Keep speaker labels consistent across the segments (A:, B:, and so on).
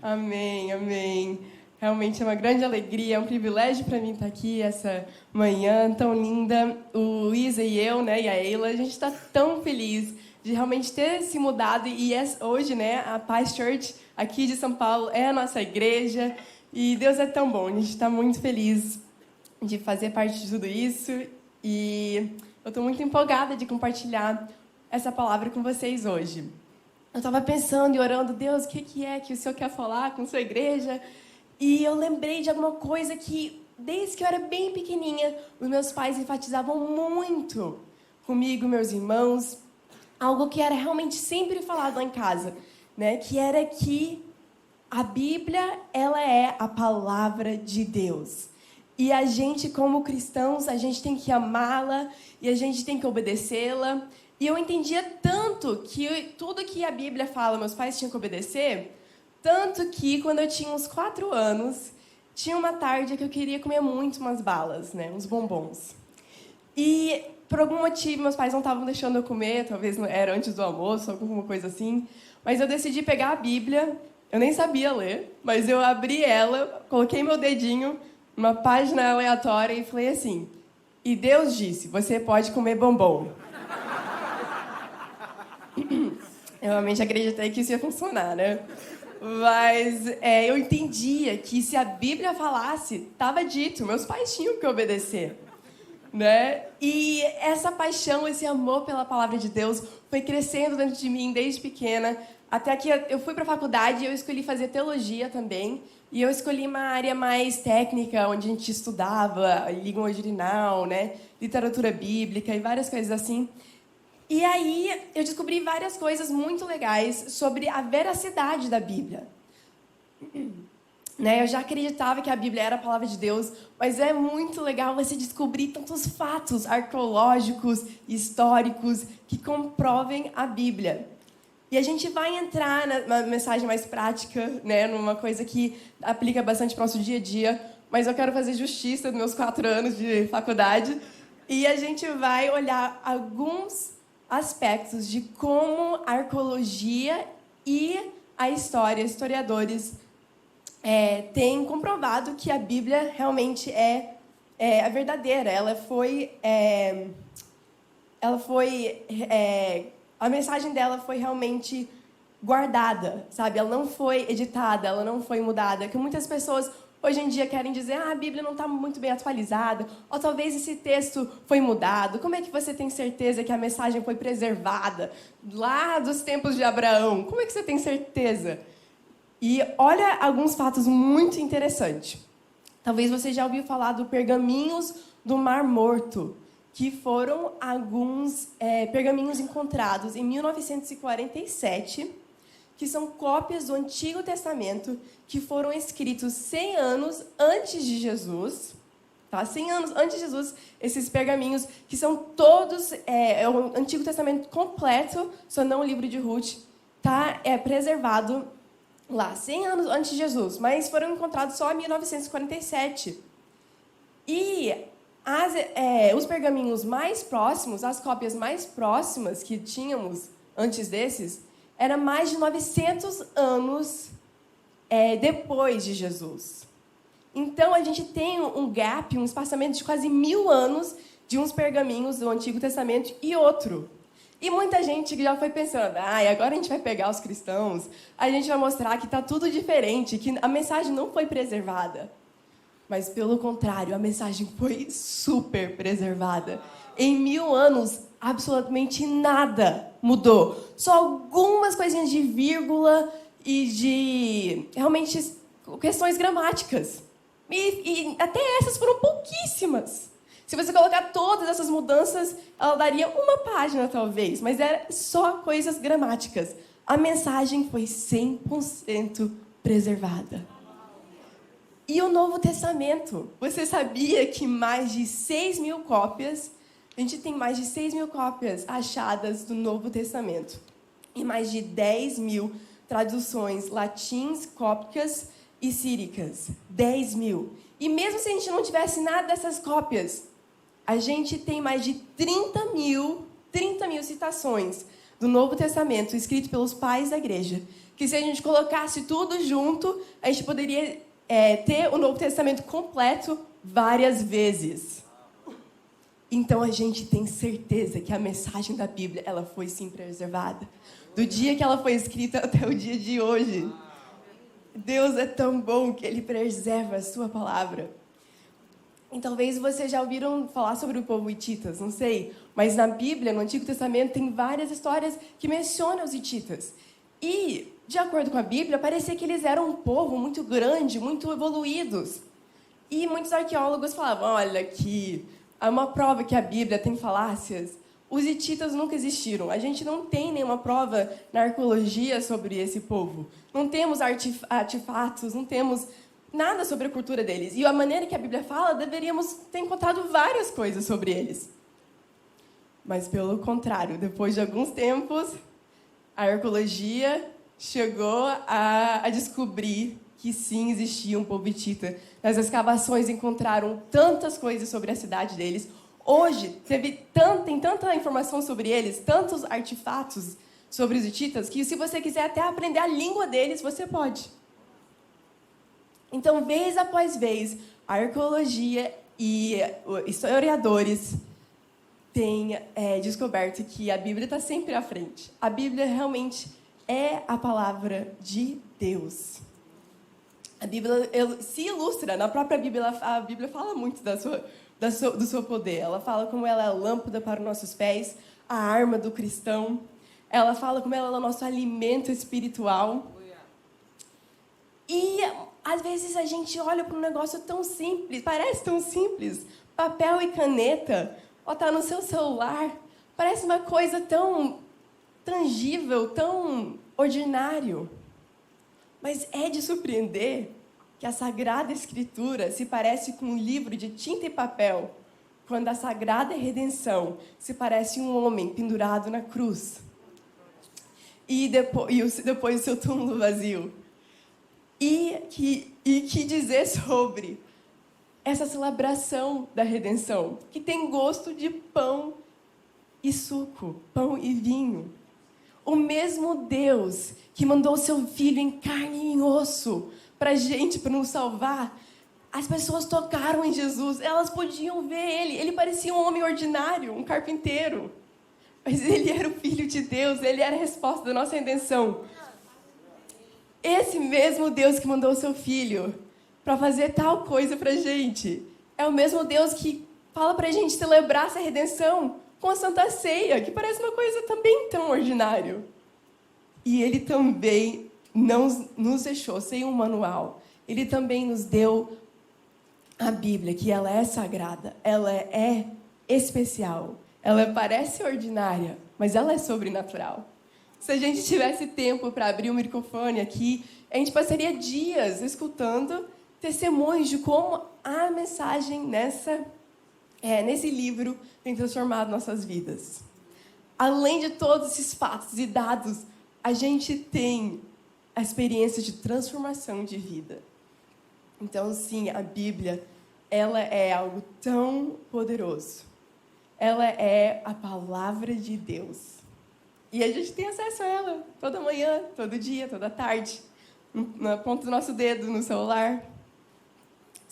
A: Amém, amém. Realmente é uma grande alegria, é um privilégio para mim estar aqui essa manhã tão linda. O Luísa e eu, né, e a Eila, a gente está tão feliz de realmente ter se mudado e hoje, né, a Paz Church aqui de São Paulo é a nossa igreja e Deus é tão bom. A gente está muito feliz de fazer parte de tudo isso e eu estou muito empolgada de compartilhar essa palavra com vocês hoje. Eu estava pensando e orando, Deus, o que é que o Senhor quer falar com sua igreja? E eu lembrei de alguma coisa que, desde que eu era bem pequenininha, os meus pais enfatizavam muito comigo, meus irmãos, algo que era realmente sempre falado lá em casa, né? Que era que a Bíblia, ela é a palavra de Deus. E a gente, como cristãos, a gente tem que amá-la e a gente tem que obedecê-la. E eu entendia tanto que tudo que a Bíblia fala, meus pais tinham que obedecer, tanto que quando eu tinha uns 4 anos, tinha uma tarde que eu queria comer muito umas balas, né, uns bombons. E por algum motivo meus pais não estavam deixando eu comer, talvez era antes do almoço, alguma coisa assim, mas eu decidi pegar a Bíblia, eu nem sabia ler, mas eu abri ela, coloquei meu dedinho numa página aleatória e falei assim: "E Deus disse, você pode comer bombom." Eu realmente acreditei que isso ia funcionar, né? Mas eu entendia que se a Bíblia falasse, estava dito, meus pais tinham que obedecer, né? E essa paixão, esse amor pela palavra de Deus foi crescendo dentro de mim desde pequena, até que eu fui para a faculdade e eu escolhi fazer teologia também, e eu escolhi uma área mais técnica, onde a gente estudava língua original, né? Literatura bíblica e várias coisas assim. E aí eu descobri várias coisas muito legais sobre a veracidade da Bíblia. Né? Eu já acreditava que a Bíblia era a palavra de Deus, mas é muito legal você descobrir tantos fatos arqueológicos, históricos, que comprovem a Bíblia. E a gente vai entrar numa mensagem mais prática, né? Numa coisa que aplica bastante para o nosso dia a dia, mas eu quero fazer justiça nos meus 4 anos de faculdade. E a gente vai olhar alguns aspectos de como a arqueologia e a história, historiadores, têm comprovado que a Bíblia realmente é a verdadeira. A mensagem dela foi realmente guardada, sabe? Ela não foi editada, ela não foi mudada. Que muitas pessoas hoje em dia querem dizer: a Bíblia não está muito bem atualizada, ou talvez esse texto foi mudado. Como é que você tem certeza que a mensagem foi preservada lá dos tempos de Abraão? Como é que você tem certeza? E olha alguns fatos muito interessantes. Talvez você já ouviu falar do Pergaminhos do Mar Morto, que foram alguns pergaminhos encontrados em 1947, que são cópias do Antigo Testamento, que foram escritos 100 anos antes de Jesus. Tá? 100 anos antes de Jesus, esses pergaminhos, que são todos o Antigo Testamento completo, só não o livro de Ruth, tá? Preservado lá, 100 anos antes de Jesus, mas foram encontrados só em 1947. E os pergaminhos mais próximos, as cópias mais próximas que tínhamos antes desses, era mais de 900 anos depois de Jesus. Então, a gente tem um gap, um espaçamento de quase 1000 anos de uns pergaminhos do Antigo Testamento e outro. E muita gente já foi pensando: agora a gente vai pegar os cristãos, a gente vai mostrar que está tudo diferente, que a mensagem não foi preservada. Mas, pelo contrário, a mensagem foi super preservada. Em 1000 anos, absolutamente nada mudou. Só algumas coisinhas de vírgula e de, realmente, questões gramáticas. E até essas foram pouquíssimas. Se você colocar todas essas mudanças, ela daria uma página, talvez. Mas era só coisas gramáticas. A mensagem foi 100% preservada. E o Novo Testamento? Você sabia que mais de 6.000 cópias... A gente tem mais de 6.000 cópias achadas do Novo Testamento. E mais de 10.000 traduções latins, cópicas e síricas. 10.000. E mesmo se a gente não tivesse nada dessas cópias, a gente tem mais de 30.000 citações do Novo Testamento, escrito pelos pais da igreja, que se a gente colocasse tudo junto, a gente poderia ter o Novo Testamento completo várias vezes. Então a gente tem certeza que a mensagem da Bíblia, ela foi sim preservada. Do dia que ela foi escrita até o dia de hoje. Deus é tão bom que Ele preserva a sua palavra. E talvez vocês já ouviram falar sobre o povo hititas, não sei. Mas na Bíblia, no Antigo Testamento, tem várias histórias que mencionam os hititas. E, de acordo com a Bíblia, parecia que eles eram um povo muito grande, muito evoluídos. E muitos arqueólogos falavam, olha que há uma prova que a Bíblia tem falácias. Os hititas nunca existiram. A gente não tem nenhuma prova na arqueologia sobre esse povo. Não temos artefatos, não temos nada sobre a cultura deles. E a maneira que a Bíblia fala, deveríamos ter encontrado várias coisas sobre eles. Mas, pelo contrário, depois de alguns tempos, a arqueologia chegou a descobrir que sim, existia um povo hitita. Nas escavações encontraram tantas coisas sobre a cidade deles. Hoje, tem tanta informação sobre eles, tantos artefatos sobre os hititas, que se você quiser até aprender a língua deles, você pode. Então, vez após vez, a arqueologia e historiadores têm descoberto que a Bíblia está sempre à frente. A Bíblia realmente é a palavra de Deus. A Bíblia se ilustra, na própria Bíblia, a Bíblia fala muito do seu poder. Ela fala como ela é a lâmpada para os nossos pés, a arma do cristão. Ela fala como ela é o nosso alimento espiritual. E, às vezes, a gente olha para um negócio tão simples, parece tão simples, papel e caneta, ou está no seu celular, parece uma coisa tão tangível, tão ordinário. Mas é de surpreender que a Sagrada Escritura se parece com um livro de tinta e papel, quando a Sagrada Redenção se parece um homem pendurado na cruz. E depois o seu túmulo vazio. E que dizer sobre essa celebração da redenção, que tem gosto de pão e suco, pão e vinho. O mesmo Deus que mandou seu Filho em carne e em osso para a gente, para nos salvar, as pessoas tocaram em Jesus, elas podiam ver Ele. Ele parecia um homem ordinário, um carpinteiro. Mas Ele era o Filho de Deus, Ele era a resposta da nossa redenção. Esse mesmo Deus que mandou o seu Filho para fazer tal coisa para a gente, é o mesmo Deus que fala para a gente celebrar essa redenção com a Santa Ceia, que parece uma coisa também tão ordinária. E Ele também não nos deixou sem um manual. Ele também nos deu a Bíblia, que ela é sagrada, ela é especial, ela parece ordinária, mas ela é sobrenatural. Se a gente tivesse tempo para abrir o microfone aqui, a gente passaria dias escutando testemunhos de como a mensagem nesse livro tem transformado nossas vidas. Além de todos esses fatos e dados, a gente tem a experiência de transformação de vida. Então, sim, a Bíblia, ela é algo tão poderoso. Ela é a palavra de Deus. E a gente tem acesso a ela toda manhã, todo dia, toda tarde, na ponta do nosso dedo, no celular.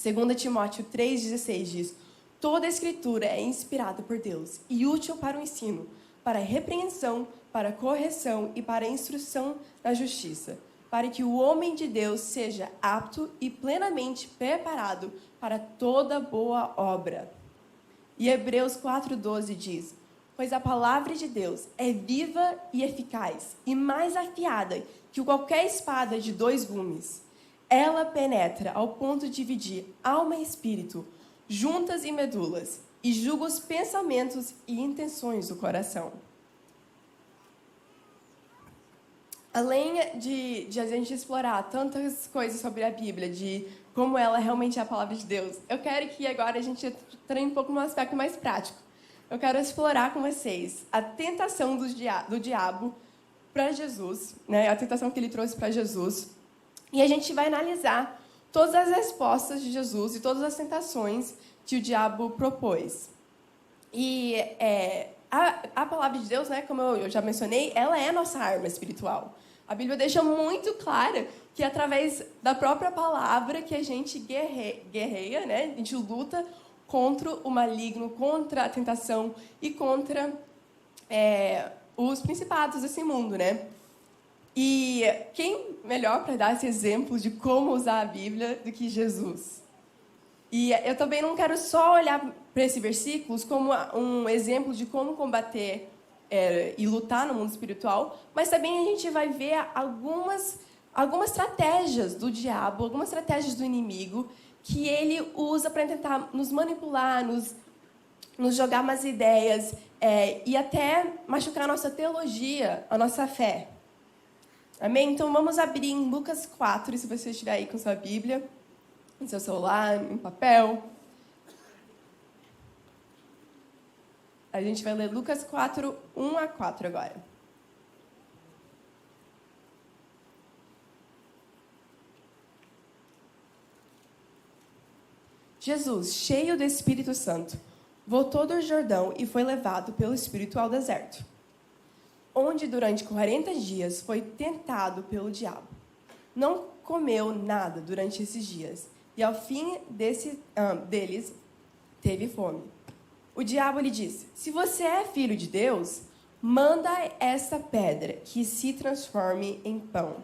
A: 2 Timóteo 3,16 diz: toda a Escritura é inspirada por Deus e útil para o ensino, para a repreensão, para a correção e para a instrução na justiça, para que o homem de Deus seja apto e plenamente preparado para toda boa obra. E Hebreus 4,12 diz: pois a palavra de Deus é viva e eficaz, e mais afiada que qualquer espada de 2 gumes. Ela penetra ao ponto de dividir alma e espírito, juntas e medulas, e julga os pensamentos e intenções do coração. Além de a gente explorar tantas coisas sobre a Bíblia, de como ela realmente é a palavra de Deus, eu quero que agora a gente entre um pouco num aspecto mais prático. Eu quero explorar com vocês a tentação do diabo para Jesus, né? A tentação que ele trouxe para Jesus. E a gente vai analisar todas as respostas de Jesus e todas as tentações que o diabo propôs. E a palavra de Deus, né, como eu já mencionei, ela é a nossa arma espiritual. A Bíblia deixa muito clara que é através da própria palavra que a gente guerreia, né? A gente luta contra o maligno, contra a tentação e contra os principados desse mundo, né? E quem melhor para dar esse exemplo de como usar a Bíblia do que Jesus? E eu também não quero só olhar para esses versículos como um exemplo de como combater e lutar no mundo espiritual, mas também a gente vai ver algumas estratégias do diabo, algumas estratégias do inimigo que ele usa para tentar nos manipular, nos jogar umas ideias e até machucar a nossa teologia, a nossa fé. Amém? Então vamos abrir em Lucas 4, se você estiver aí com sua Bíblia, no seu celular, em papel. A gente vai ler Lucas 4, 1 a 4 agora. Jesus, cheio do Espírito Santo, voltou do Jordão e foi levado pelo Espírito ao deserto, onde durante 40 dias foi tentado pelo diabo. Não comeu nada durante esses dias, e ao fim deles teve fome. O diabo lhe disse: se você é filho de Deus, manda esta pedra que se transforme em pão.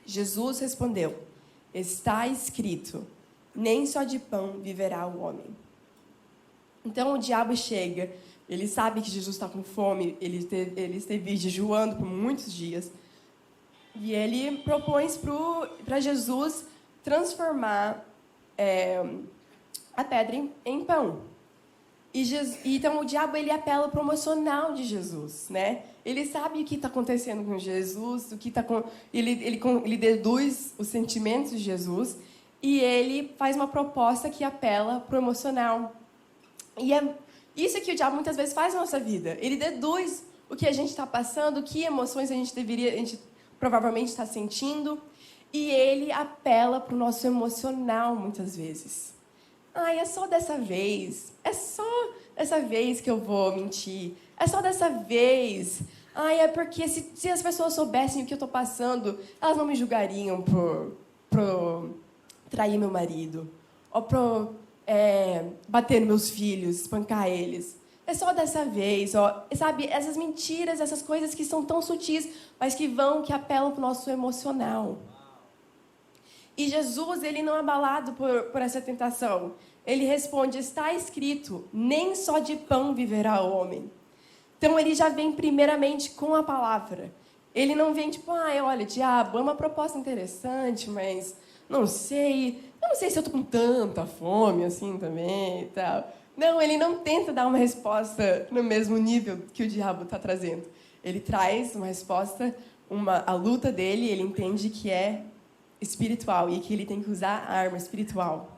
A: Jesus respondeu: está escrito, nem só de pão viverá o homem. Então o diabo chega, ele sabe que Jesus está com fome, ele esteve jejuando por muitos dias, e ele propõe para Jesus transformar a pedra em pão. Então o diabo ele apela para o emocional de Jesus, né? Ele sabe o que está acontecendo com Jesus, ele deduz os sentimentos de Jesus e ele faz uma proposta que apela para o emocional. E é isso que o diabo muitas vezes faz na nossa vida. Ele deduz o que a gente está passando, que emoções a gente provavelmente está sentindo, e ele apela para o nosso emocional muitas vezes. É só dessa vez. É só dessa vez que eu vou mentir. É só dessa vez. É porque se as pessoas soubessem o que eu estou passando, elas não me julgariam por trair meu marido. Ou por bater nos meus filhos, espancar eles. É só dessa vez. Sabe, essas mentiras, essas coisas que são tão sutis, mas que apelam para o nosso emocional. E Jesus, ele não é abalado por essa tentação. Ele responde: está escrito, nem só de pão viverá o homem. Então, ele já vem primeiramente com a palavra. Ele não vem tipo, olha, diabo, é uma proposta interessante, mas não sei se eu estou com tanta fome assim também e tal. Não, ele não tenta dar uma resposta no mesmo nível que o diabo está trazendo. Ele traz uma resposta, a luta dele, ele entende que é espiritual e que ele tem que usar a arma espiritual.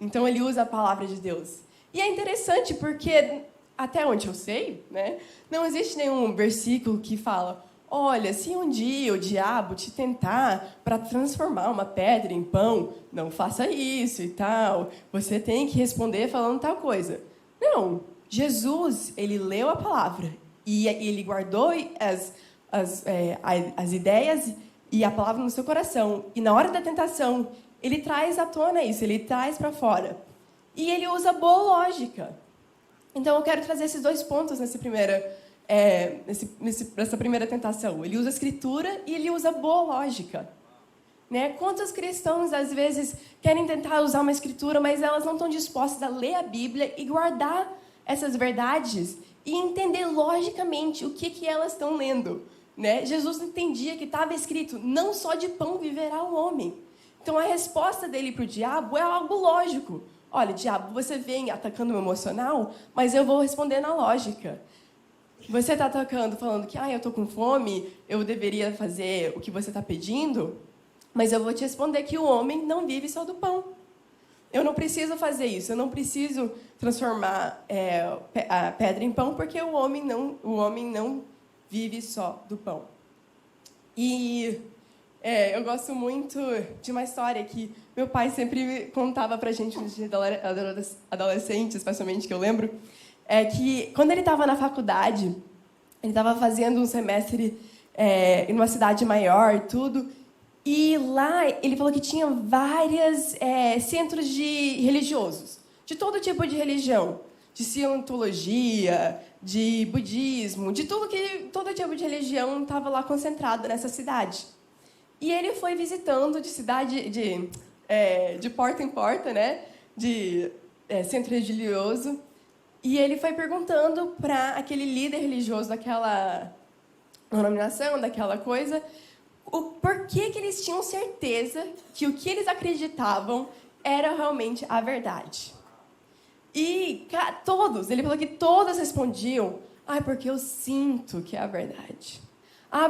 A: Então ele usa a palavra de Deus. E é interessante porque, até onde eu sei, né, não existe nenhum versículo que fala: olha, se um dia o diabo te tentar para transformar uma pedra em pão, não faça isso e tal. Você tem que responder falando tal coisa. Não. Jesus, ele leu a palavra e ele guardou as ideias e a palavra no seu coração. E na hora da tentação, ele traz à tona isso, ele traz para fora. E ele usa boa lógica. Então, eu quero trazer esses dois pontos nessa primeira tentação. Ele usa a escritura e ele usa boa lógica. Né? Quantos cristãos, às vezes, querem tentar usar uma escritura, mas elas não estão dispostas a ler a Bíblia e guardar essas verdades e entender logicamente o que elas estão lendo. Né? Jesus entendia que estava escrito: não só de pão viverá o homem. Então, a resposta dele para o diabo é algo lógico. Olha, diabo, você vem atacando o meu emocional, mas eu vou responder na lógica. Você está atacando, falando que eu estou com fome, eu deveria fazer o que você está pedindo, mas eu vou te responder que o homem não vive só do pão. Eu não preciso fazer isso, eu não preciso transformar a pedra em pão, porque o homem não vive só do pão. E eu gosto muito de uma história que meu pai sempre contava pra gente nos dias adolescentes, especialmente, que eu lembro, que quando ele estava na faculdade, ele estava fazendo um semestre numa cidade maior, tudo. E lá ele falou que tinha vários centros religiosos, de todo tipo de religião, de cientologia, de budismo, todo tipo de religião estava lá concentrado nessa cidade. E ele foi visitando de porta em porta, né, centro religioso, e ele foi perguntando para aquele líder religioso daquela denominação, daquela coisa, o porquê que eles tinham certeza que o que eles acreditavam era realmente a verdade. E ele falou que todos respondiam, porque eu sinto que é a verdade.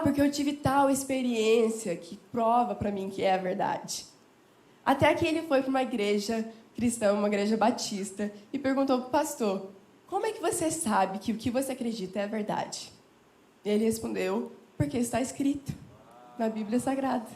A: Porque eu tive tal experiência que prova para mim que é a verdade. Até que ele foi para uma igreja cristã, uma igreja batista, e perguntou para o pastor, como é que você sabe que o que você acredita é a verdade? E ele respondeu, porque está escrito na Bíblia Sagrada.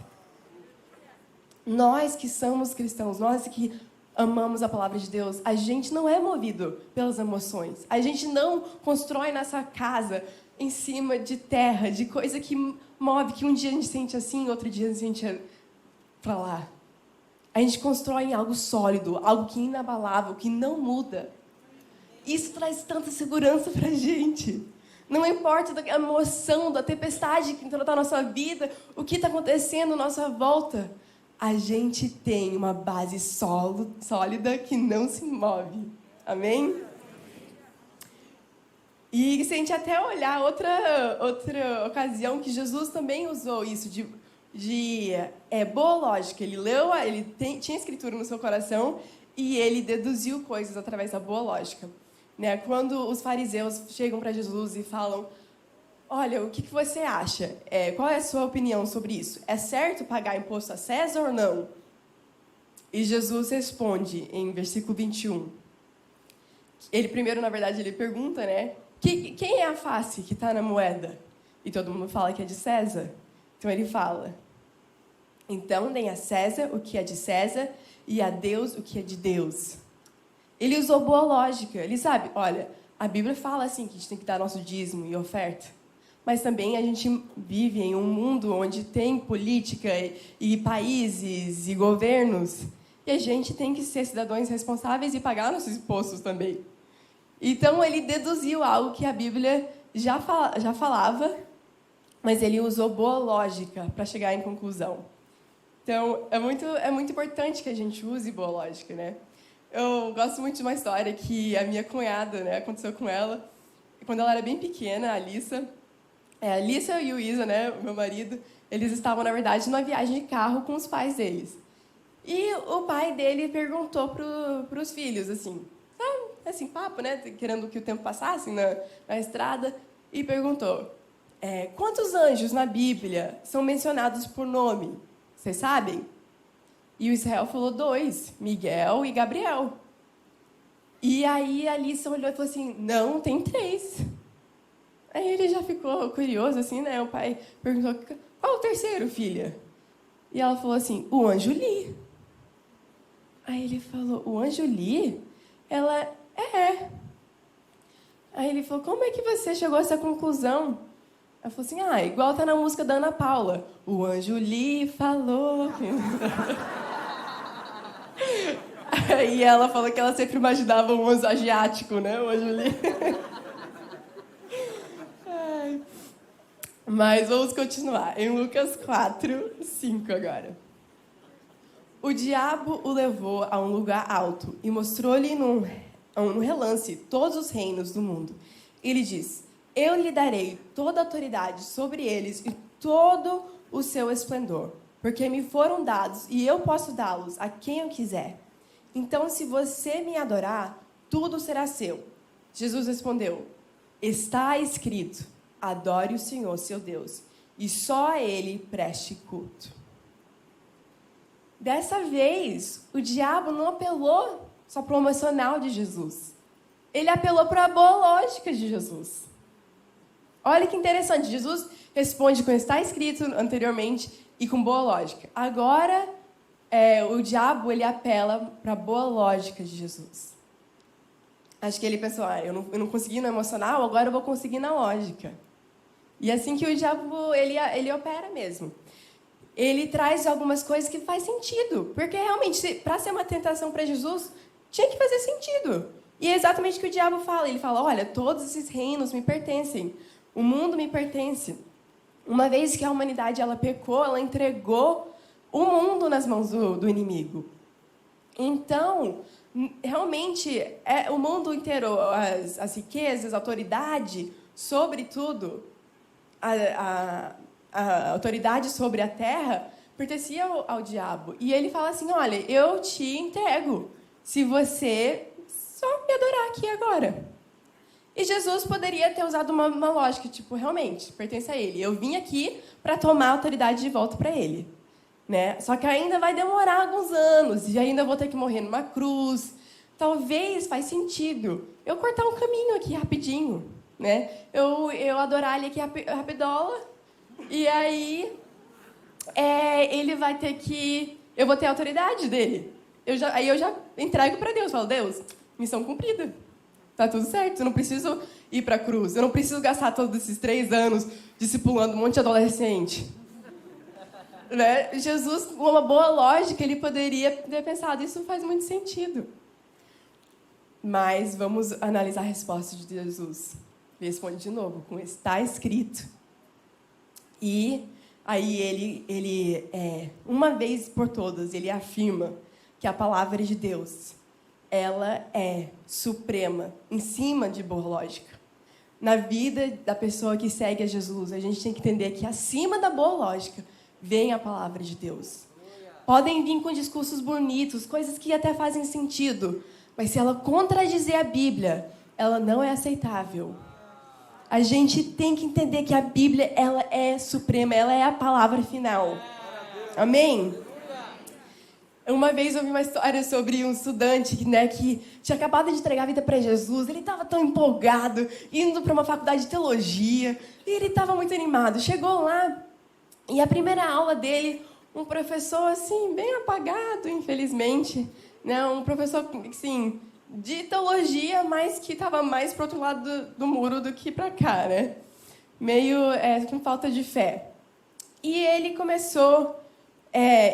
A: Nós que somos cristãos, nós que amamos a palavra de Deus, a gente não é movido pelas emoções. A gente não constrói nossa casa em cima de terra, de coisa que move, que um dia a gente sente assim, outro dia a gente sente para lá. A gente constrói em algo sólido, algo que é inabalável, que não muda. Isso traz tanta segurança para a gente. Não importa a emoção, da tempestade que está na nossa vida, o que está acontecendo à nossa volta. A gente tem uma base sólida que não se move. Amém? E se a gente até olhar outra ocasião que Jesus também usou isso de boa lógica. Ele leu, tinha escritura no seu coração e ele deduziu coisas através da boa lógica. Né? Quando os fariseus chegam para Jesus e falam, olha, o que você acha? Qual é a sua opinião sobre isso? É certo pagar imposto a César ou não? E Jesus responde em versículo 21. Ele primeiro, na verdade, ele pergunta, né? Quem é a face que está na moeda? E todo mundo fala que é de César. Então ele fala, então deem a César o que é de César e a Deus o que é de Deus. Ele usou boa lógica. Ele sabe, olha, a Bíblia fala assim que a gente tem que dar nosso dízimo e oferta. Mas também a gente vive em um mundo onde tem política e países e governos. E a gente tem que ser cidadãos responsáveis e pagar nossos impostos também. Então ele deduziu algo que a Bíblia já falava, mas ele usou boa lógica para chegar em conclusão. Então é muito importante que a gente use boa lógica, né? Eu gosto muito de uma história que a minha cunhada, né, aconteceu com ela, quando ela era bem pequena, a Alissa. A Alissa e o Isa, né, o meu marido, eles estavam, na verdade, numa viagem de carro com os pais deles. E o pai dele perguntou para os filhos, assim, papo, né, querendo que o tempo passasse na estrada, e perguntou, quantos anjos na Bíblia são mencionados por nome? Vocês sabem? E o Israel falou 2, Miguel e Gabriel. E aí a Alissa olhou e falou assim, não, tem 3. Aí ele já ficou curioso, assim, né? O pai perguntou, qual o terceiro, filha? E ela falou assim, o anjo Li. Aí ele falou, o anjo Li? Ela, Aí ele falou, como é que você chegou a essa conclusão? Ela falou assim, igual tá na música da Ana Paula. O anjo Li falou... E ela falou que ela sempre imaginava um anjo asiático, né? O anjo Li. Mas vamos continuar. Em Lucas 4, 5 agora. O diabo o levou a um lugar alto e mostrou-lhe num relance todos os reinos do mundo. Ele diz, eu lhe darei toda a autoridade sobre eles e todo o seu esplendor, porque me foram dados e eu posso dá-los a quem eu quiser. Então, se você me adorar, tudo será seu. Jesus respondeu, está escrito, adore o Senhor, seu Deus, e só a Ele preste culto. Dessa vez, o diabo não apelou só para o emocional de Jesus. Ele apelou para a boa lógica de Jesus. Olha que interessante, Jesus responde com está escrito anteriormente e com boa lógica. Agora, o diabo ele apela para a boa lógica de Jesus. Acho que ele pensou, eu não consegui no emocional, agora eu vou conseguir na lógica. E é assim que o diabo, ele opera mesmo. Ele traz algumas coisas que faz sentido. Porque, realmente, para ser uma tentação para Jesus, tinha que fazer sentido. E é exatamente o que o diabo fala. Ele fala, olha, todos esses reinos me pertencem. O mundo me pertence. Uma vez que a humanidade ela pecou, ela entregou o mundo nas mãos do inimigo. Então, realmente, o mundo inteiro, as riquezas, a autoridade sobre tudo, a autoridade sobre a terra, pertencia ao diabo. E ele fala assim, olha, eu te entrego, se você só me adorar aqui agora. E Jesus poderia ter usado uma lógica, tipo, realmente, pertence a ele. Eu vim aqui para tomar a autoridade de volta para ele. Né? Só que ainda vai demorar alguns anos, e ainda vou ter que morrer numa cruz. Talvez faz sentido eu cortar um caminho aqui rapidinho. Né? Eu adorar ele aqui rapidola, e aí ele vai ter que... Eu vou ter a autoridade dele. Aí eu já entrego para Deus. Falo, Deus, missão cumprida. Tá tudo certo, eu não preciso ir para a cruz. Eu não preciso gastar todos esses 3 anos discipulando um monte de adolescente. Né? Jesus, com uma boa lógica, ele poderia ter pensado, isso faz muito sentido. Mas vamos analisar a resposta de Jesus. Ele responde de novo, com está escrito. E aí ele uma vez por todas, ele afirma que a palavra de Deus, ela é suprema, em cima de boa lógica. Na vida da pessoa que segue a Jesus, a gente tem que entender que acima da boa lógica vem a palavra de Deus. Podem vir com discursos bonitos, coisas que até fazem sentido, mas se ela contradizer a Bíblia, ela não é aceitável. A gente tem que entender que a Bíblia, ela é suprema, ela é a palavra final. Amém? Uma vez eu vi uma história sobre um estudante, né, que tinha acabado de entregar a vida para Jesus. Ele estava tão empolgado, indo para uma faculdade de teologia, e ele estava muito animado. Chegou lá, e a primeira aula dele, um professor, assim, bem apagado, infelizmente, né, um professor, assim, de teologia, mas que estava mais para o outro lado do muro do que para cá, né? Meio com falta de fé. E ele começou...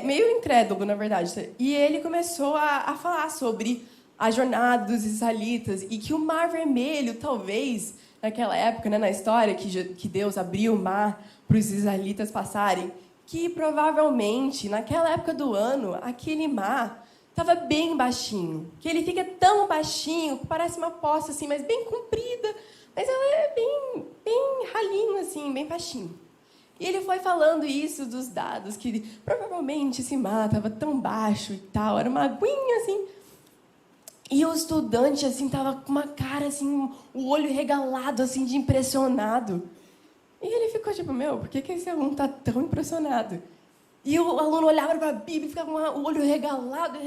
A: meio incrédulo, na verdade. E ele começou a falar sobre a jornada dos israelitas e que o Mar Vermelho, talvez, naquela época, né, na história, que Deus abriu o mar para os israelitas passarem, que provavelmente, naquela época do ano, aquele mar estava bem baixinho. Que ele fica tão baixinho, que parece uma poça, assim, mas bem comprida, mas ela é bem ralinho, assim, bem baixinho. E ele foi falando isso dos dados, que provavelmente esse mar estava tão baixo e tal, era uma aguinha, assim. E o estudante, assim, estava com uma cara, assim, o olho regalado, assim, de impressionado. E ele ficou tipo, por que esse aluno está tão impressionado? E o aluno olhava para a Bíblia e ficava com o olho regalado.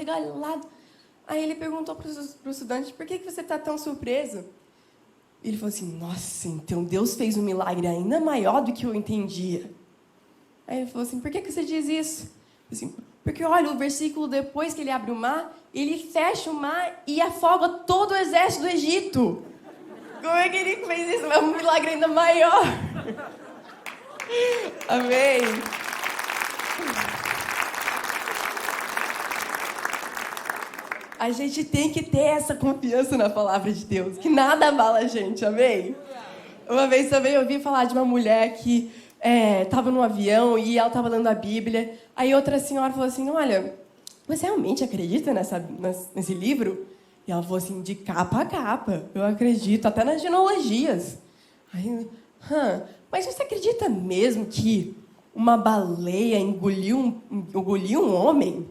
A: Aí ele perguntou para o estudante, por que você está tão surpreso? Ele falou assim, nossa, então Deus fez um milagre ainda maior do que eu entendia. Aí ele falou assim, por que você diz isso? Assim, porque, olha, o versículo depois que ele abre o mar, ele fecha o mar e afoga todo o exército do Egito. Como é que ele fez isso? É um milagre ainda maior. Amém. A gente tem que ter essa confiança na palavra de Deus, que nada abala a gente, amém? Uma vez também eu ouvi falar de uma mulher que estava no avião e ela estava lendo a Bíblia. Aí outra senhora falou assim, olha, você realmente acredita nesse livro? E ela falou assim, de capa a capa, eu acredito, até nas genealogias. Aí, mas você acredita mesmo que uma baleia engoliu um homem?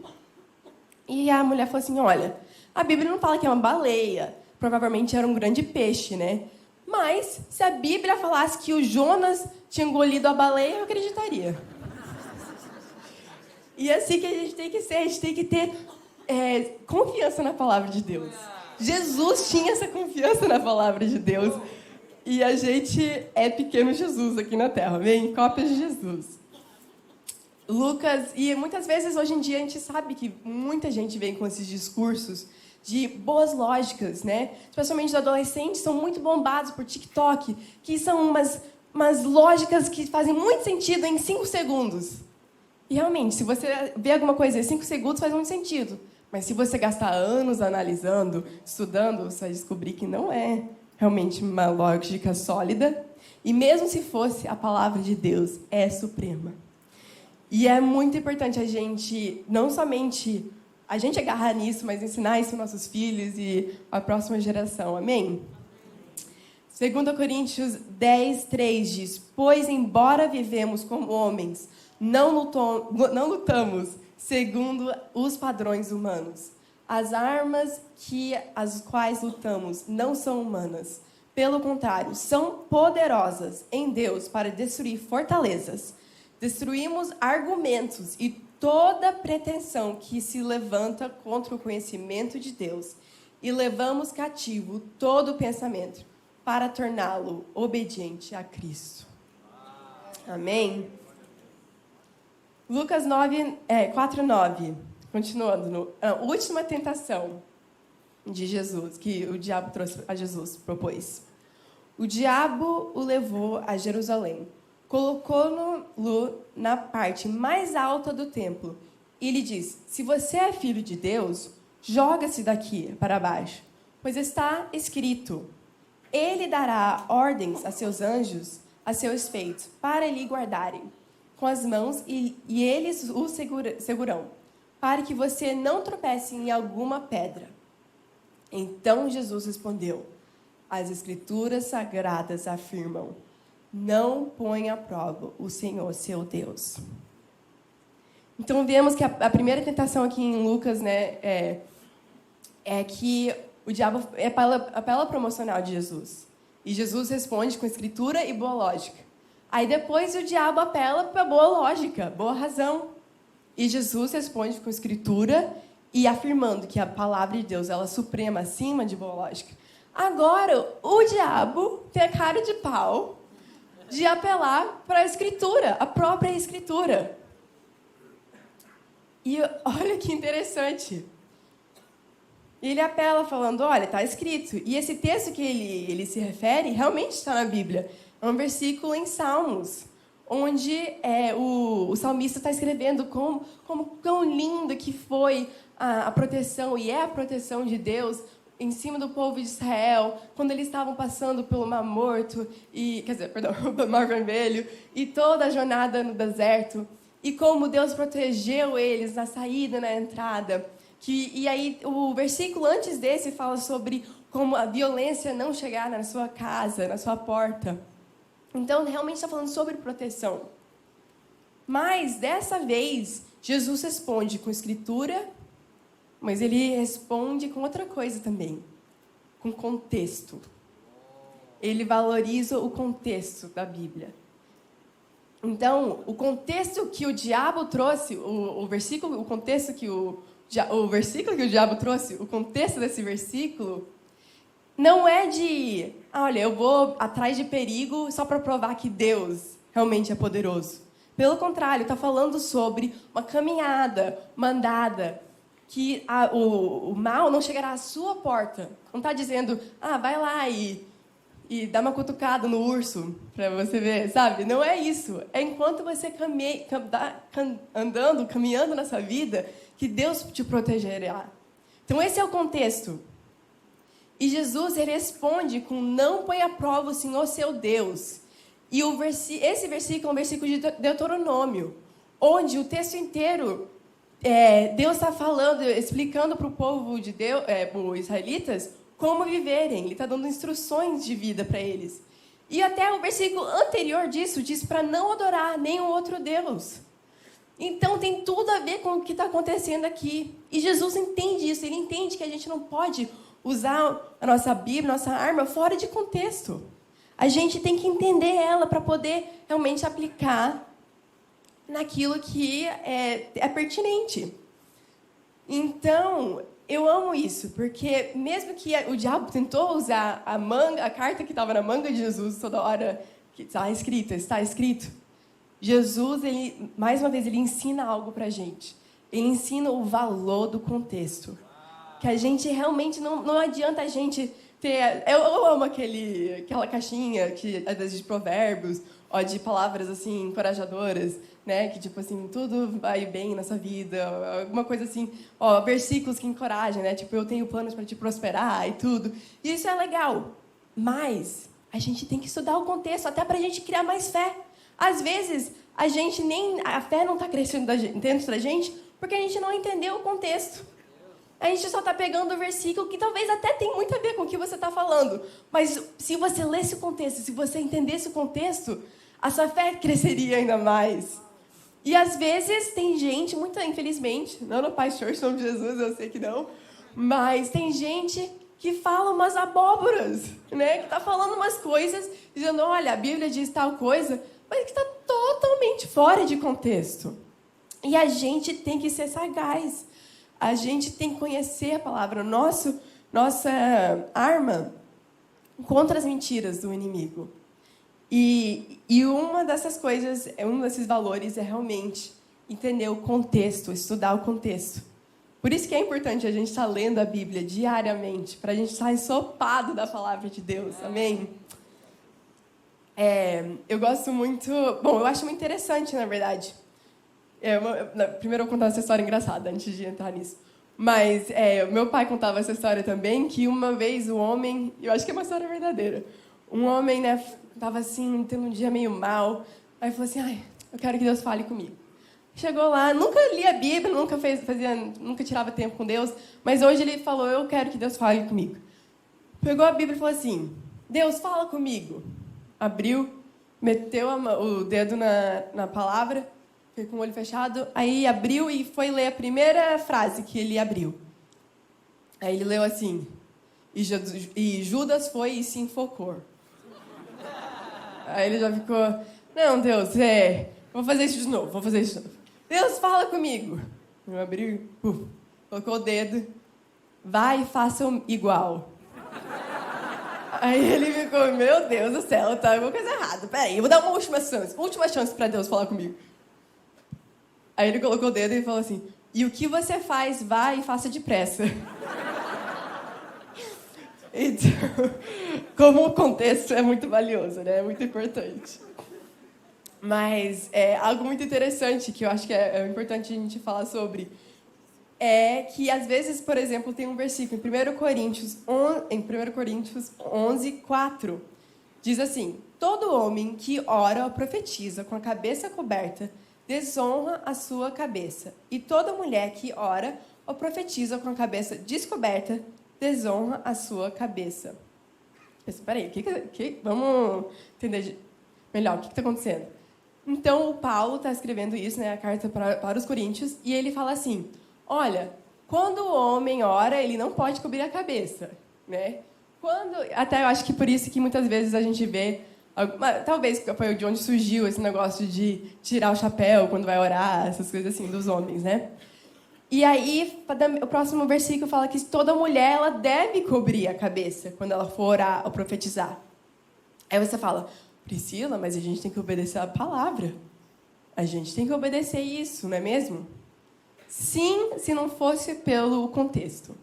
A: E a mulher falou assim, olha, a Bíblia não fala que é uma baleia, provavelmente era um grande peixe, né? Mas, se a Bíblia falasse que o Jonas tinha engolido a baleia, eu acreditaria. E é assim que a gente tem que ser, a gente tem que ter confiança na palavra de Deus. Jesus tinha essa confiança na palavra de Deus. E a gente é pequeno Jesus aqui na Terra, amém? Cópias de Jesus. Lucas, e muitas vezes hoje em dia a gente sabe que muita gente vem com esses discursos de boas lógicas, né? Especialmente os adolescentes são muito bombados por TikTok, que são umas umas lógicas que fazem muito sentido em 5 segundos. E realmente, se você vê alguma coisa em 5 segundos, faz muito sentido. Mas se você gastar anos analisando, estudando, você vai descobrir que não é realmente uma lógica sólida. E mesmo se fosse, a palavra de Deus é suprema. E é muito importante a gente, não somente a gente agarrar nisso, mas ensinar isso aos nossos filhos e à próxima geração. Amém? 2 Coríntios 10, 3 diz: Pois, embora vivemos como homens, não lutamos segundo os padrões humanos. As armas as quais lutamos não são humanas. Pelo contrário, são poderosas em Deus para destruir fortalezas. Destruímos argumentos e toda pretensão que se levanta contra o conhecimento de Deus e levamos cativo todo pensamento para torná-lo obediente a Cristo. Amém? Lucas 4, 9. Continuando. A última tentação de Jesus, que o diabo trouxe a Jesus, propôs. O diabo o levou a Jerusalém, colocou-no na parte mais alta do templo e lhe disse: Se você é filho de Deus, joga-se daqui para baixo, pois está escrito: Ele dará ordens a seus anjos a seu respeito, para lhe guardarem com as mãos, e eles o segurarão, para que você não tropece em alguma pedra. Então Jesus respondeu: As Escrituras Sagradas afirmam: Não põe à prova o Senhor, seu Deus. Então, vemos que a primeira tentação aqui em Lucas, né, é que o diabo apela promocional de Jesus. E Jesus responde com escritura e boa lógica. Aí depois o diabo apela para boa lógica, boa razão. E Jesus responde com escritura e afirmando que a palavra de Deus ela é suprema, acima de boa lógica. Agora, o diabo tem a cara de pau de apelar para a escritura, a própria escritura. E olha que interessante. Ele apela falando: olha, está escrito. E esse texto que ele se refere realmente está na Bíblia. É um versículo em Salmos, onde o salmista está escrevendo como tão lindo que foi a proteção, e é a proteção de Deus em cima do povo de Israel, quando eles estavam passando pelo Mar Morto, pelo Mar Vermelho, e toda a jornada no deserto, e como Deus protegeu eles na saída e na entrada. E aí, o versículo antes desse fala sobre como a violência não chegar na sua casa, na sua porta. Então, realmente está falando sobre proteção. Mas, dessa vez, Jesus responde com escritura, mas ele responde com outra coisa também, com contexto. Ele valoriza o contexto da Bíblia. Então, o contexto que o diabo trouxe, o versículo que o diabo trouxe, o contexto desse versículo, não é de, olha, eu vou atrás de perigo só para provar que Deus realmente é poderoso. Pelo contrário, está falando sobre uma caminhada, uma andada, que o mal não chegará à sua porta. Não está dizendo, vai lá e dá uma cutucada no urso para você ver, sabe? Não é isso. É enquanto você caminhando na sua vida, que Deus te protegerá. Então, esse é o contexto. E Jesus ele responde com: não põe à prova o Senhor, seu Deus. E esse versículo é um versículo de Deuteronômio, onde o texto inteiro, Deus está falando, explicando para o povo de Deus, os israelitas, como viverem. Ele está dando instruções de vida para eles. E até o versículo anterior disso diz para não adorar nenhum outro Deus. Então, tem tudo a ver com o que está acontecendo aqui. E Jesus entende isso. Ele entende que a gente não pode usar a nossa Bíblia, nossa arma, fora de contexto. A gente tem que entender ela para poder realmente aplicar naquilo que é pertinente. Então, eu amo isso, porque mesmo que o diabo tentou usar a carta que estava na manga de Jesus toda hora, que está escrito, Jesus, mais uma vez, ele ensina algo para a gente. Ele ensina o valor do contexto. Que a gente realmente, não adianta a gente Eu amo aquela caixinha que, às vezes, de provérbios, ou de palavras, assim, encorajadoras, né? Que, tipo assim, tudo vai bem nessa vida, alguma coisa assim, ó, versículos que encorajam, né? Tipo, eu tenho planos para te prosperar e tudo. E isso é legal, mas a gente tem que estudar o contexto, até para a gente criar mais fé. Às vezes, a fé não está crescendo dentro da gente porque a gente não entendeu o contexto. A gente só está pegando o versículo que talvez até tem muito a ver com o que você está falando. Mas se você lesse o contexto, se você entendesse o contexto, a sua fé cresceria ainda mais. E às vezes tem gente, muito infelizmente, não no Pai Church, em nome de Jesus, eu sei que não, mas tem gente que fala umas abóboras, né? Que está falando umas coisas, dizendo, olha, a Bíblia diz tal coisa, mas que está totalmente fora de contexto. E a gente tem que ser sagaz. A gente tem que conhecer a palavra. Nossa arma contra as mentiras do inimigo. E uma dessas coisas, um desses valores é realmente entender o contexto, estudar o contexto. Por isso que é importante a gente estar lendo a Bíblia diariamente, para a gente estar ensopado da palavra de Deus. Amém? Eu gosto muito... Bom, eu acho muito interessante, na verdade. Primeiro eu vou contar essa história engraçada, antes de entrar nisso. Mas meu pai contava essa história também, que uma vez o homem... Eu acho que é uma história verdadeira. Um homem, né, estava assim, tendo um dia meio mal. Aí falou assim, eu quero que Deus fale comigo. Chegou lá, nunca lia a Bíblia, nunca tirava tempo com Deus. Mas hoje ele falou, eu quero que Deus fale comigo. Pegou a Bíblia e falou assim, Deus, fala comigo. Abriu, meteu o dedo na palavra... com o olho fechado, aí abriu e foi ler a primeira frase que ele abriu. Aí ele leu assim, e Judas foi e se enfocou. Aí ele já ficou, não, Deus, vou fazer isso de novo, Deus, fala comigo. Eu abri, colocou o dedo, vai e faça igual. Aí ele ficou, meu Deus do céu, tá alguma coisa errada, peraí, eu vou dar uma última chance para Deus falar comigo. Aí ele colocou o dedo e falou assim, e o que você faz, vá e faça depressa. Então, como o contexto é muito valioso, né? É muito importante. Mas algo muito interessante, que eu acho que é importante a gente falar sobre, é que, às vezes, por exemplo, tem um versículo em 1 Coríntios 11, 4, diz assim, todo homem que ora ou profetiza com a cabeça coberta desonra a sua cabeça. E toda mulher que ora ou profetiza com a cabeça descoberta desonra a sua cabeça. Espera aí, vamos entender melhor o que está acontecendo. Então, o Paulo está escrevendo isso, né, a carta para os Coríntios, e ele fala assim, olha, quando o homem ora, ele não pode cobrir a cabeça, né? Até eu acho que por isso que muitas vezes a gente vê... Talvez foi de onde surgiu esse negócio de tirar o chapéu quando vai orar, essas coisas assim, dos homens, né? E aí, o próximo versículo fala que toda mulher ela deve cobrir a cabeça quando ela for orar ou profetizar. Aí você fala, Priscila, mas a gente tem que obedecer a palavra. A gente tem que obedecer isso, não é mesmo? Sim, se não fosse pelo contexto.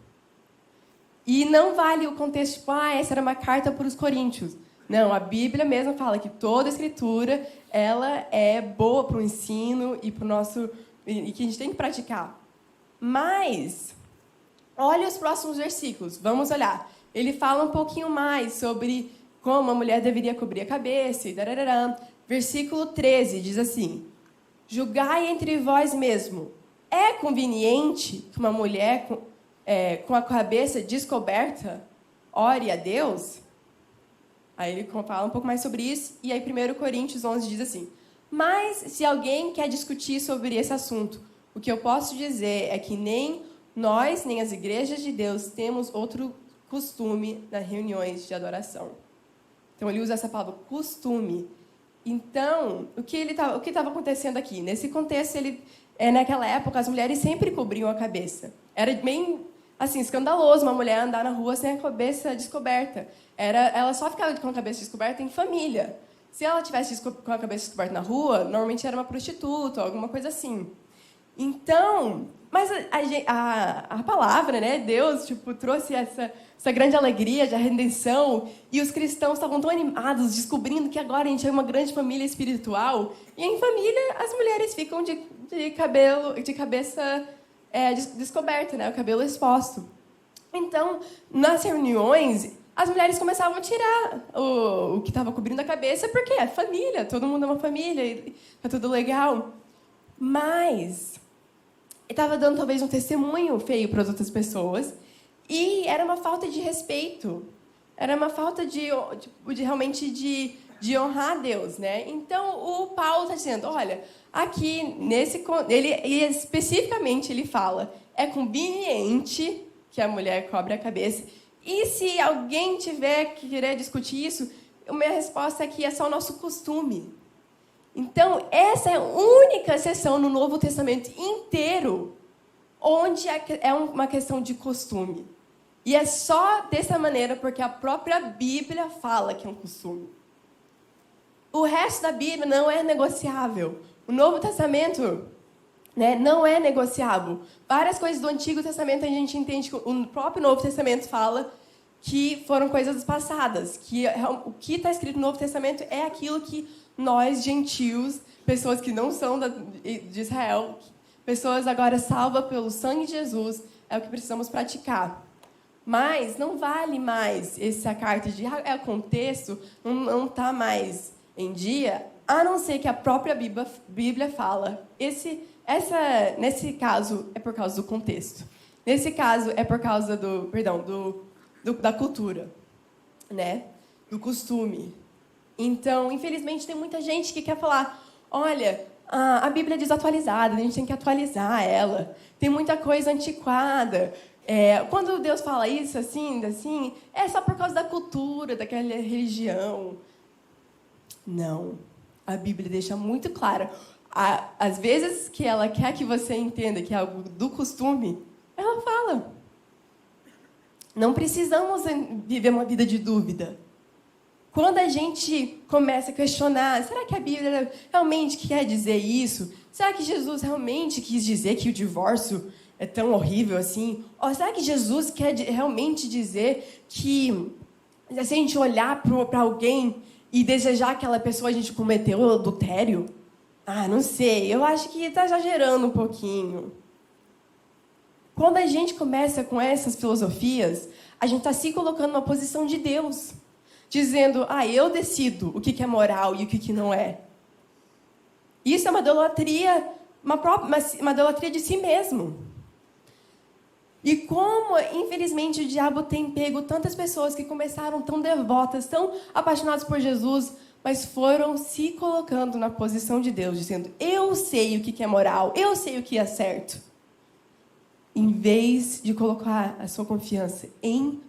A: E não vale o contexto, tipo, essa era uma carta para os coríntios. Não, a Bíblia mesmo fala que toda a Escritura ela é boa para o ensino e para o nosso e que a gente tem que praticar. Mas olha os próximos versículos. Vamos olhar. Ele fala um pouquinho mais sobre como a mulher deveria cobrir a cabeça. Versículo 13 diz assim: julgai entre vós mesmo. É conveniente que uma mulher com a cabeça descoberta ore a Deus? Aí ele fala um pouco mais sobre isso, e aí 1 Coríntios 11 diz assim, mas se alguém quer discutir sobre esse assunto, o que eu posso dizer é que nem nós, nem as igrejas de Deus, temos outro costume nas reuniões de adoração. Então ele usa essa palavra, costume. Então, o que estava acontecendo aqui? Nesse contexto, naquela época, as mulheres sempre cobriam a cabeça. Era bem... assim, escandaloso uma mulher andar na rua sem a cabeça descoberta. Ela só ficava com a cabeça descoberta em família. Se ela tivesse com a cabeça descoberta na rua, normalmente era uma prostituta, alguma coisa assim. Então, mas a palavra, né, Deus, tipo, trouxe essa grande alegria de redenção, e os cristãos estavam tão animados, descobrindo que agora a gente é uma grande família espiritual, e em família as mulheres ficam de cabeça descoberta, né, o cabelo exposto. Então, nas reuniões, as mulheres começavam a tirar o que estava cobrindo a cabeça, porque é família, todo mundo é uma família, e tá tudo legal. Mas estava dando talvez um testemunho feio para as outras pessoas, e era uma falta de respeito, era uma falta de realmente de honrar a Deus, né? Então o Paulo está dizendo, olha, aqui ele especificamente ele fala, é conveniente que a mulher cobre a cabeça, e se alguém tiver que querer discutir isso, a minha resposta aqui é só o nosso costume. Então, essa é a única seção no Novo Testamento inteiro onde é uma questão de costume. E é só dessa maneira porque a própria Bíblia fala que é um costume. O resto da Bíblia não é negociável. O Novo Testamento, né, não é negociável. Várias coisas do Antigo Testamento a gente entende que o próprio Novo Testamento fala que foram coisas passadas. Que o que está escrito no Novo Testamento é aquilo que nós, gentios, pessoas que não são de Israel, pessoas agora salvas pelo sangue de Jesus, é o que precisamos praticar. Mas não vale mais essa carta de contexto, não está mais em dia, a não ser que a própria Bíblia fala. Nesse caso, é por causa do contexto. Nesse caso, é por causa da cultura, né? Do costume. Então, infelizmente, tem muita gente que quer falar, olha, a Bíblia é desatualizada, a gente tem que atualizar ela. Tem muita coisa antiquada. Quando Deus fala isso, assim, é só por causa da cultura, daquela religião. Não. A Bíblia deixa muito claro. Às vezes que ela quer que você entenda que é algo do costume, ela fala. Não precisamos viver uma vida de dúvida. Quando a gente começa a questionar, será que a Bíblia realmente quer dizer isso? Será que Jesus realmente quis dizer que o divórcio é tão horrível assim? Ou será que Jesus quer realmente dizer que se a gente olhar para alguém e desejar aquela pessoa, a gente cometeu adultério? Não sei, eu acho que está exagerando um pouquinho. Quando a gente começa com essas filosofias, a gente está se colocando numa posição de Deus. Dizendo, eu decido o que é moral e o que não é. Isso é uma idolatria, uma idolatria de si mesmo. E como, infelizmente, o diabo tem pego tantas pessoas que começaram tão devotas, tão apaixonadas por Jesus, mas foram se colocando na posição de Deus, dizendo, eu sei o que é moral, eu sei o que é certo. Em vez de colocar a sua confiança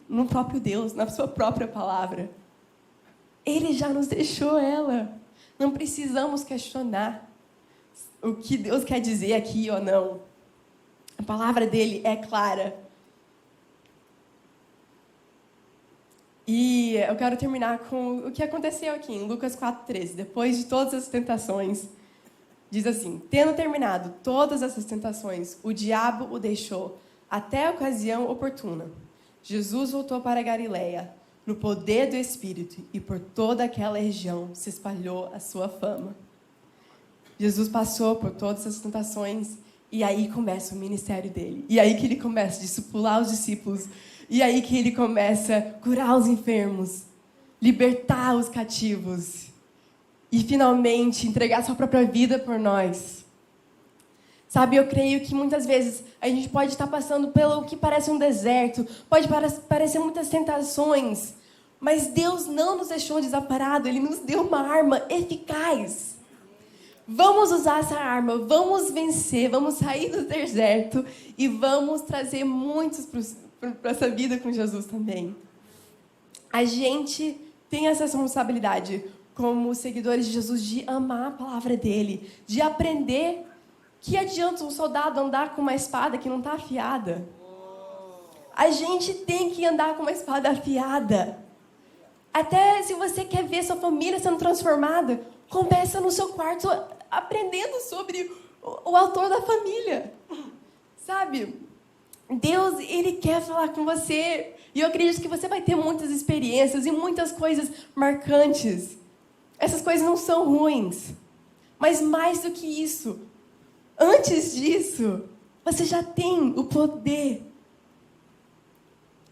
A: no próprio Deus, na sua própria palavra. Ele já nos deixou ela. Não precisamos questionar o que Deus quer dizer aqui ou não. A palavra dele é clara. E eu quero terminar com o que aconteceu aqui em Lucas 4,13. Depois de todas as tentações, diz assim, tendo terminado todas essas tentações, o diabo o deixou até a ocasião oportuna. Jesus voltou para a Galileia, no poder do Espírito, e por toda aquela região se espalhou a sua fama. Jesus passou por todas as tentações, e aí começa o ministério dele. E aí que ele começa a discipular os discípulos. E aí que ele começa a curar os enfermos, libertar os cativos. E, finalmente, entregar sua própria vida por nós. Sabe, eu creio que muitas vezes a gente pode estar passando pelo que parece um deserto, pode parecer muitas tentações, mas Deus não nos deixou desamparado, Ele nos deu uma arma eficaz. Vamos usar essa arma, vamos vencer, vamos sair do deserto e vamos trazer muitos para essa vida com Jesus também. A gente tem essa responsabilidade como seguidores de Jesus de amar a palavra dele, de aprender. Que adianta um soldado andar com uma espada que não está afiada? A gente tem que andar com uma espada afiada. Até se você quer ver sua família sendo transformada, começa no seu quarto aprendendo sobre o autor da família, sabe? Deus, Ele quer falar com você. E eu acredito que você vai ter muitas experiências e muitas coisas marcantes. Essas coisas não são ruins. Mas mais do que isso, antes disso, você já tem o poder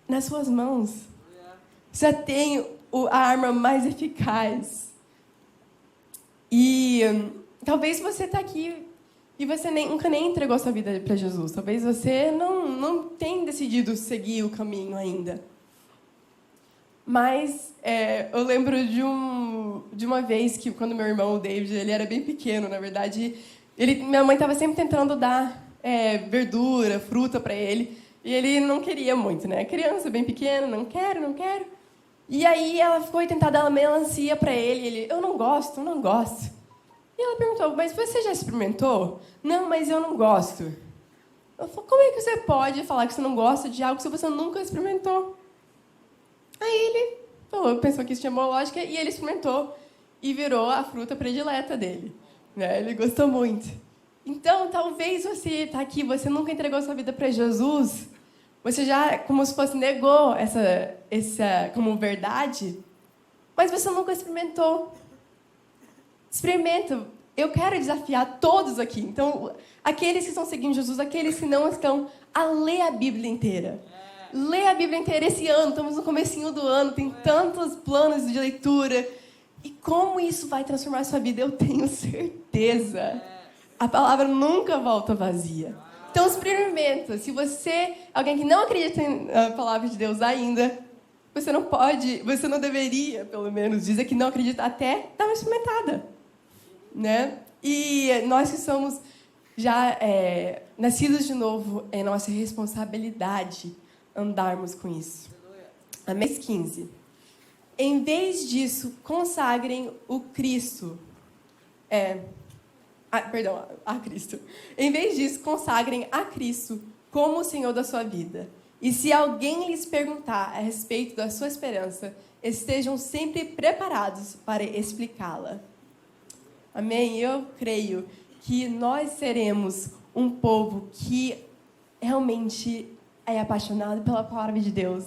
A: nas suas mãos. Já tem a arma mais eficaz. E talvez você está aqui e você nunca nem entregou sua vida para Jesus. Talvez você não tenha decidido seguir o caminho ainda. Mas eu lembro de uma vez que, quando meu irmão, o David, ele era bem pequeno, na verdade, minha mãe estava sempre tentando dar verdura, fruta para ele, e ele não queria muito, né? Criança bem pequena, não quero, não quero. E aí ela ficou tentar dar melancia para ele, e ele, eu não gosto, eu não gosto. E ela perguntou, mas você já experimentou? Não, mas eu não gosto. Eu falei, como é que você pode falar que você não gosta de algo se você nunca experimentou? Aí ele pensou que isso tinha boa lógica, e ele experimentou, e virou a fruta predileta dele. Né? Ele gostou muito. Então, talvez você está aqui, você nunca entregou sua vida para Jesus, você já, como se fosse, negou essa como verdade, mas você nunca experimentou. Experimenta. Eu quero desafiar todos aqui. Então, aqueles que estão seguindo Jesus, aqueles que não estão, a ler a Bíblia inteira. Lê a Bíblia inteira esse ano, estamos no comecinho do ano, tem tantos planos de leitura. E como isso vai transformar a sua vida, eu tenho certeza. A palavra nunca volta vazia. Então, experimenta. Se você, alguém que não acredita na palavra de Deus ainda, você não deveria, pelo menos, dizer que não acredita até dar uma experimentada. Né? E nós que somos já nascidos de novo, é nossa responsabilidade andarmos com isso. Amém? 15. Em vez disso, consagrem o Cristo. A Cristo. Em vez disso, consagrem a Cristo como o Senhor da sua vida. E se alguém lhes perguntar a respeito da sua esperança, estejam sempre preparados para explicá-la. Amém? Eu creio que nós seremos um povo que realmente é apaixonado pela palavra de Deus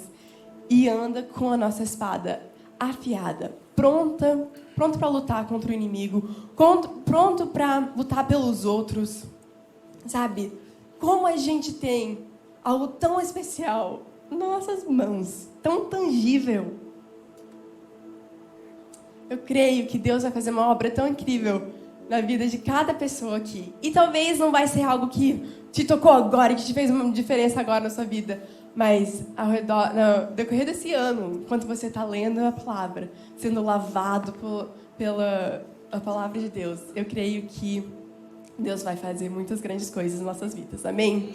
A: e anda com a nossa espada afiada, pronto para lutar contra o inimigo, pronto para lutar pelos outros. Sabe? Como a gente tem algo tão especial nas nossas mãos, tão tangível. Eu creio que Deus vai fazer uma obra tão incrível na vida de cada pessoa aqui. E talvez não vai ser algo que te tocou agora, que te fez uma diferença agora na sua vida. Mas no decorrer desse ano, enquanto você está lendo a palavra, sendo lavado pela a palavra de Deus, eu creio que Deus vai fazer muitas grandes coisas nas nossas vidas. Amém?